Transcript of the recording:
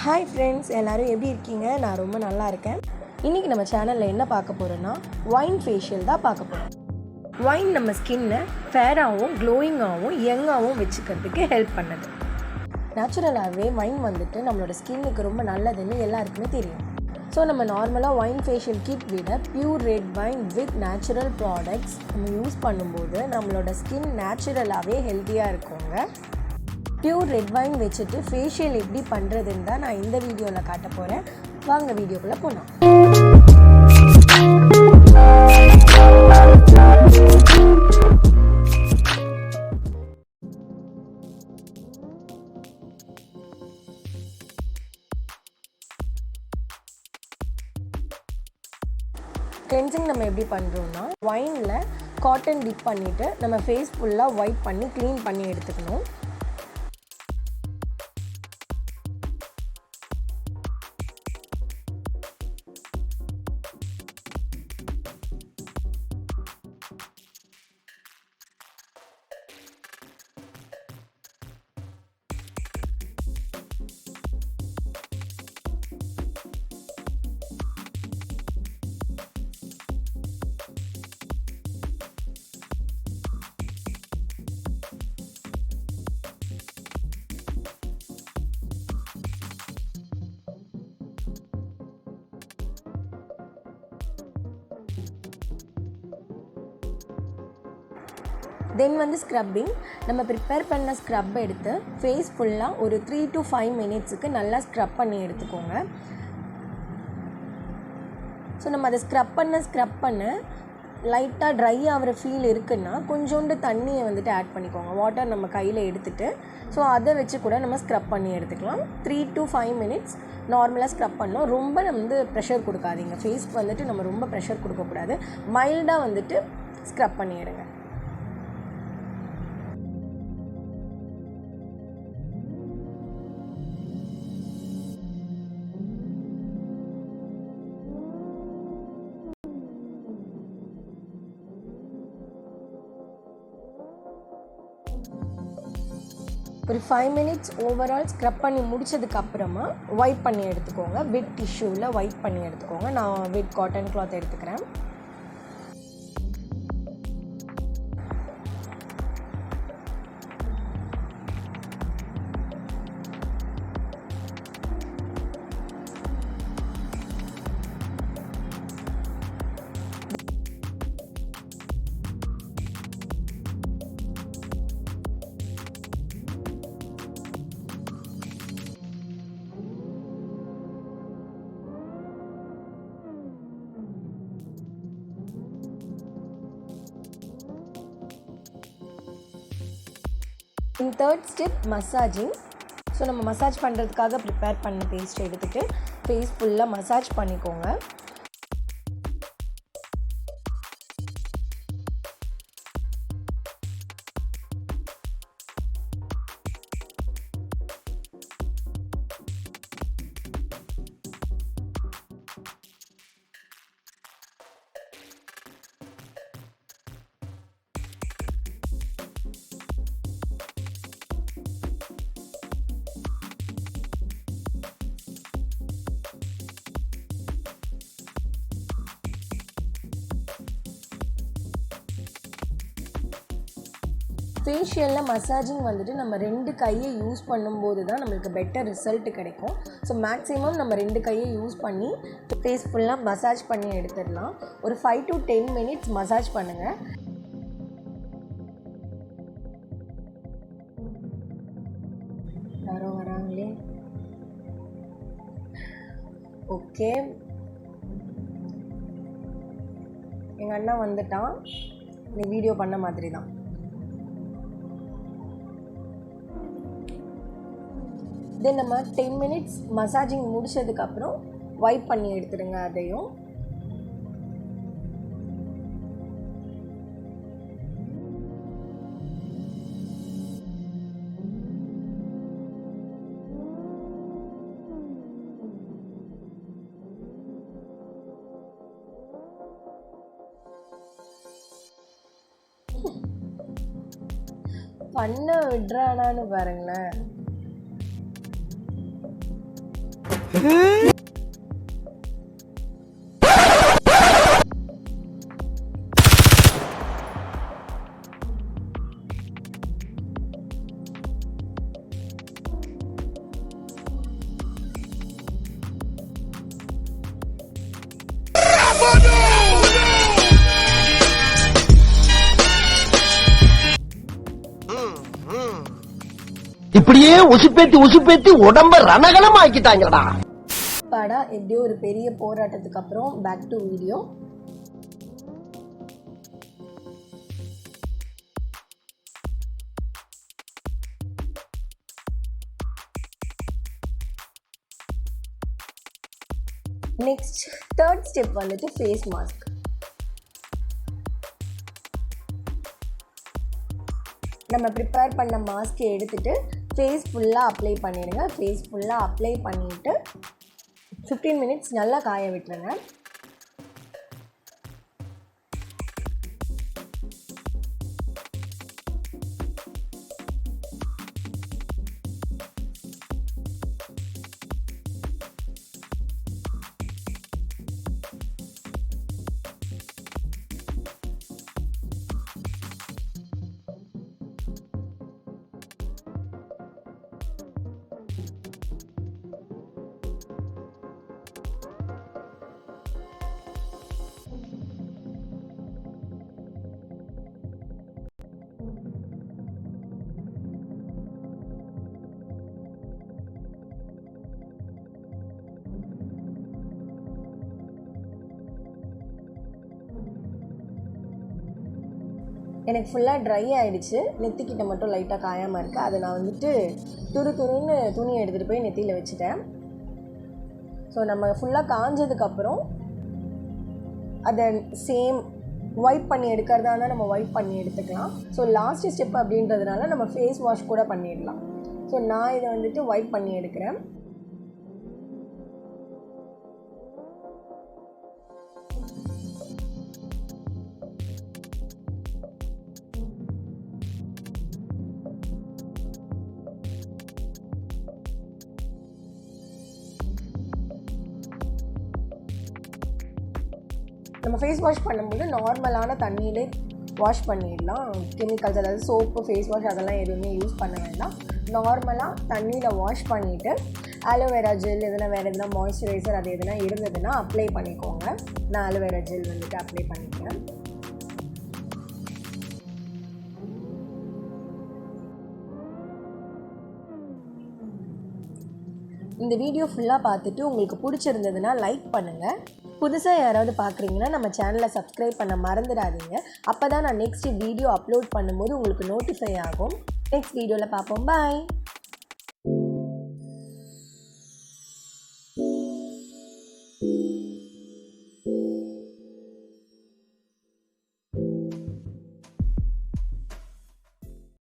Hi friends, எல்லோரும் எப்படி இருக்கீங்க? நான் ரொம்ப நல்லா இருக்கேன். இன்றைக்கி நம்ம சேனலில் என்ன பார்க்க போகிறோன்னா ஒயின் ஃபேஷியல் தான் பார்க்க போகிறோம். ஒயின் நம்ம ஸ்கின்னை ஃபேராகவும் க்ளோயிங்காகவும் யங்காகவும் வச்சுக்கிறதுக்கு ஹெல்ப் பண்ணுது. நேச்சுரலாகவே ஒயின் வந்துட்டு நம்மளோட ஸ்கின்னுக்கு ரொம்ப நல்லதுன்னு எல்லாருக்குமே தெரியும். ஸோ நம்ம நார்மலாக ஒயின் ஃபேஷியல் கிட் விட pure red wine with natural products நம்ம யூஸ் பண்ணும்போது நம்மளோட ஸ்கின் நேச்சுரலாகவே ஹெல்த்தியாக இருக்குங்க. பியூர் ரெட் வைன் வச்சுட்டு ஃபேஷியல் எப்படி பண்ணுறதுன்னு தான் நான் இந்த வீடியோவில் காட்ட போகிறேன். வாங்க வீடியோக்குள்ளே போகலாம். கிளென்சிங் நம்ம எப்படி பண்ணுறோன்னா, ஒயினில் காட்டன் டிப் பண்ணிவிட்டு நம்ம ஃபேஸ் ஃபுல்லாக ஒயிட் பண்ணி க்ளீன் பண்ணி எடுத்துக்கணும். தென் வந்து ஸ்க்ரப்பிங். நம்ம ப்ரிப்பேர் பண்ண ஸ்க்ரப் எடுத்து ஃபேஸ் ஃபுல்லாக ஒரு 3 to 5 மினிட்ஸுக்கு நல்லா ஸ்க்ரப் பண்ணி எடுத்துக்கோங்க. ஸோ நம்ம அதை ஸ்க்ரப் பண்ண லைட்டாக ட்ரை ஆகிற ஃபீல் இருக்குன்னா கொஞ்சோண்டு தண்ணியை வந்துட்டு ஆட் பண்ணிக்கோங்க. வாட்டர் நம்ம கையில் எடுத்துகிட்டு ஸோ அதை வச்சு கூட நம்ம ஸ்க்ரப் பண்ணி எடுத்துக்கலாம். 3 to 5 மினிட்ஸ் நார்மலாக ஸ்க்ரப் பண்ணோம். ரொம்ப வந்து ப்ரெஷர் கொடுக்காதீங்க. ஃபேஸ்க்கு வந்துட்டு நம்ம ரொம்ப ப்ரெஷர் கொடுக்கக்கூடாது. மைல்டாக வந்துட்டு ஸ்க்ரப் பண்ணி எடுங்க. ஒரு 5 மினிட்ஸ் ஓவரால் ஸ்க்ரப் பண்ணி முடிச்சதுக்கப்புறமா வைப் பண்ணி எடுத்துக்கோங்க. வெட் டிஷ்யூவில் வைப் பண்ணி எடுத்துக்கோங்க. நான் வெட் காட்டன் கிளாத் எடுத்துக்கிறேன். Third step massaging. ஸோ நம்ம மசாஜ் பண்ணுறதுக்காக ப்ரிப்பேர் பண்ண பேஸ்ட் எடுத்துகிட்டு ஃபேஸ் ஃபுல்லாக மசாஜ் பண்ணிக்கோங்க. ஃபேஷியலில் மசாஜிங் வந்துட்டு நம்ம 2 கையை யூஸ் பண்ணும்போது தான் நம்மளுக்கு பெட்டர் ரிசல்ட் கிடைக்கும். ஸோ மேக்ஸிமம் நம்ம 2 கையை யூஸ் பண்ணி ஃபேஸ் ஃபுல்லாக மசாஜ் பண்ணி எடுத்துடலாம். ஒரு 5 to 10 மினிட்ஸ் மசாஜ் பண்ணுங்கள். யாரோ வராங்களே. ஓகே, எங்கள் அண்ணா வந்துட்டான். நீ வீடியோ பண்ண மாதிரி தான். தென் நம்ம 10 மினிட்ஸ் மசாஜிங் முடிச்சதுக்கப்புறம் வைப் பண்ணி எடுத்துடுங்க. அதையும் பண்ண விடுறானான்னு பாருங்களேன். இப்படியே உசுப்பேத்தி உடம்ப ரணகலம் ஆக்கிட்டாங்கடா. பாடா எப்படியோ ஒரு பெரிய போராட்டத்துக்கு அப்புறம் back to video. Next third step வந்துட்டு ஃபேஸ் மாஸ்க். நம்ம ப்ரிப்பேர் பண்ண மாஸ்க்கை எடுத்துகிட்டு ஃபேஸ் ஃபுல்லாக அப்ளை பண்ணிடுங்க. ஃபேஸ் ஃபுல்லாக அப்ளை பண்ணிவிட்டு 15 மினிட்ஸ் நல்லா காய விட்டுருங்க. எனக்கு ஃபுல்லாக ட்ரை ஆகிடுச்சு. நெத்திக்கிட்ட மட்டும் லைட்டாக காயாமல் இருக்குது. அதை நான் வந்துட்டு துருன்னு துணியை எடுத்துகிட்டு போய் நெத்தியில் வச்சுட்டேன். ஸோ நம்ம ஃபுல்லாக காஞ்சதுக்கப்புறம் அதை சேம் வைப் பண்ணி எடுக்கிறதா இருந்தால் நம்ம வைப் பண்ணி எடுத்துக்கலாம். ஸோ லாஸ்ட் ஸ்டெப் அப்படின்றதுனால நம்ம ஃபேஸ் வாஷ் கூட பண்ணிடலாம். ஸோ நான் இதை வந்துட்டு வைப் பண்ணி எடுக்கிறேன். நம்ம ஃபேஸ் வாஷ் பண்ணும்போது நார்மலான தண்ணியிலே வாஷ் பண்ணிடலாம். கெமிக்கல்ஸ் அதாவது சோப்பு, ஃபேஸ் வாஷ் அதெல்லாம் எதுவுமே யூஸ் பண்ண வேண்டாம். நார்மலாக தண்ணியில் வாஷ் பண்ணிவிட்டு ஆலோவேரா ஜெல் எதுனா வேறு எதுனா மாய்ஸ்சரைசர் அது எதுனா இருந்ததுன்னா அப்ளை பண்ணிக்கோங்க. நான் ஆலோவேரா ஜெல் வந்துட்டு அப்ளை பண்ணிக்கிறேன். இந்த வீடியோ ஃபுல்லாக பார்த்துட்டு உங்களுக்கு பிடிச்சிருந்ததுன்னா லைக் பண்ணுங்கள். புதுசாக யாராவது பார்க்குறீங்கன்னா நம்ம சேனலை சப்ஸ்கிரைப் பண்ண மறந்துடாதீங்க. அப்போ தான் நான் நெக்ஸ்ட் வீடியோ அப்லோட் பண்ணும்போது உங்களுக்கு நோட்டிஃபை ஆகும். நெக்ஸ்ட் வீடியோவில் பார்ப்போம். பாய்.